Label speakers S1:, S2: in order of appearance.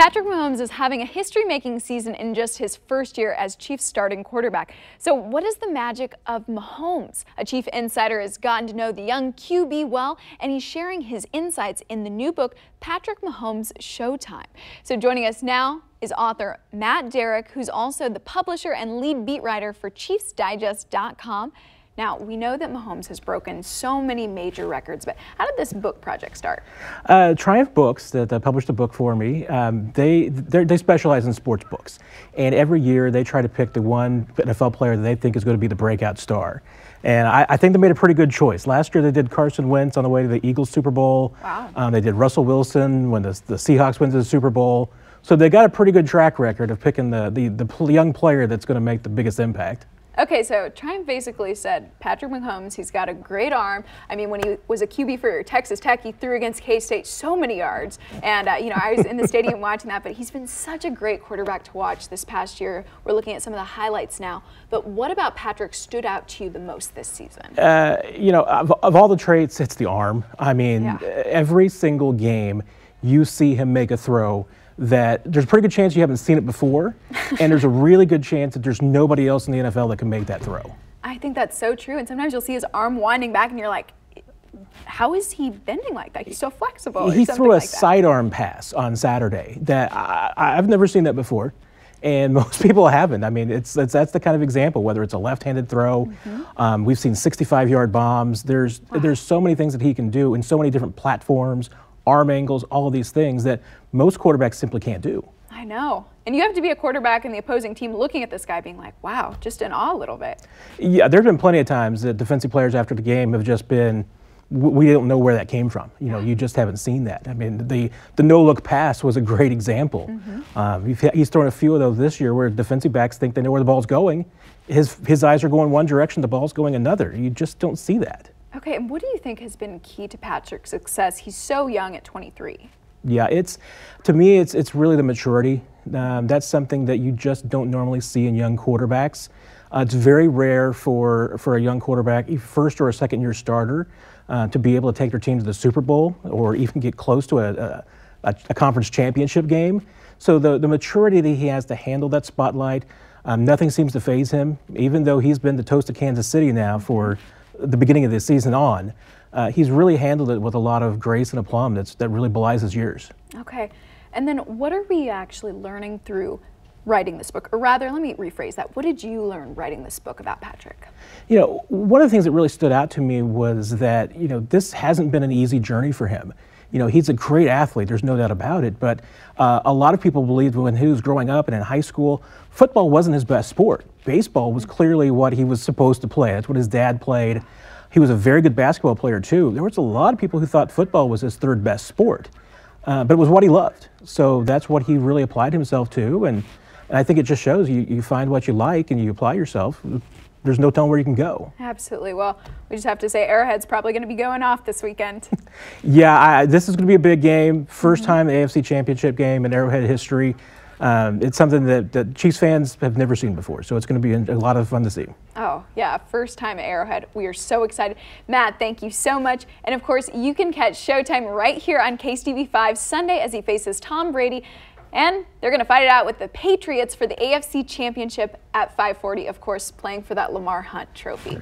S1: Patrick Mahomes is having a history-making season in just his first year as Chiefs starting quarterback. So what is the magic of Mahomes? A Chief insider has gotten to know the young QB well, and he's sharing his insights in the new book, Patrick Mahomes Showtime. So joining us now is author Matt Derrick, who's also the publisher and lead beat writer for ChiefsDigest.com. Now, we know that Mahomes has broken so many major records, but how did this book project start?
S2: Triumph Books, that published a book for me, they specialize in sports books. And every year they try to pick the one NFL player that they think is going to be the breakout star. And I think they made a pretty good choice. Last year they did Carson Wentz on the way to the Eagles Super Bowl.
S1: Wow.
S2: They did Russell Wilson when the Seahawks went to the Super Bowl. So they got a pretty good track record of picking the young player that's going to make the biggest impact.
S1: Okay, so Triumph basically said Patrick Mahomes, he's got a great arm. I mean, when he was a QB for Texas Tech, he threw against K-State so many yards. And, you know, I was in the stadium watching that, but he's been such a great quarterback to watch this past year. We're looking at some of the highlights now. But what about Patrick stood out to you the most this season?
S2: You know, of all the traits, it's the arm. I mean, every single game you see him make a throw that there's a pretty good chance you haven't seen it before, and there's a really good chance that there's nobody else in the NFL that can make that throw.
S1: I think that's so true, and sometimes you'll see his arm winding back and you're like, how is he bending like that? He's so flexible.
S2: He threw a sidearm pass on Saturday that I've never seen that before, and most people haven't. I mean, that's the kind of example, whether it's a left-handed throw. We've seen 65-yard bombs. There's so many things that he can do in so many different platforms, arm angles, all of these things that most quarterbacks simply can't do.
S1: I know. And you have to be a quarterback in the opposing team looking at this guy being like, wow, just in awe a little bit. Yeah,
S2: there have been plenty of times that defensive players after the game have just been, we don't know where that came from. You know, you just haven't seen that. I mean, the no-look pass was a great example. He's thrown a few of those this year where defensive backs think they know where the ball's going. His eyes are going one direction, the ball's going another. You just don't see that.
S1: Okay, and what do you think has been key to Patrick's success? He's so young at 23.
S2: Yeah, to me, it's really the maturity. That's something that you just don't normally see in young quarterbacks. It's very rare for a young quarterback, first or a second-year starter, to be able to take their team to the Super Bowl or even get close to a conference championship game. So the maturity that he has to handle that spotlight, nothing seems to faze him, even though he's been the toast of Kansas City now for the beginning of this season on. He's really handled it with a lot of grace and aplomb that really belies his years.
S1: Okay, and then what are we actually learning through writing this book? Or rather, let me rephrase that. What did you learn writing this book about Patrick?
S2: You know, one of the things that really stood out to me was that, you know, this hasn't been an easy journey for him. You know, he's a great athlete, there's no doubt about it, but a lot of people believed when he was growing up and in high school, football wasn't his best sport. Baseball was clearly what he was supposed to play. That's what his dad played. He was a very good basketball player too. There was a lot of people who thought football was his third best sport, but it was what he loved. So that's what he really applied himself to, and I think it just shows you find what you like and you apply yourself. There's no telling where you can go.
S1: Absolutely. Well, we just have to say Arrowhead's probably going to be going off this weekend.
S2: Yeah, this is going to be a big game. First time AFC Championship game in Arrowhead history. It's something that Chiefs fans have never seen before, so it's going to be a lot of fun to see.
S1: Oh, yeah, first time at Arrowhead. We are so excited. Matt, thank you so much. And of course, you can catch Showtime right here on KSTV5 Sunday as he faces Tom Brady. And they're going to fight it out with the Patriots for the AFC Championship at 5:40, of course, playing for that Lamar Hunt trophy.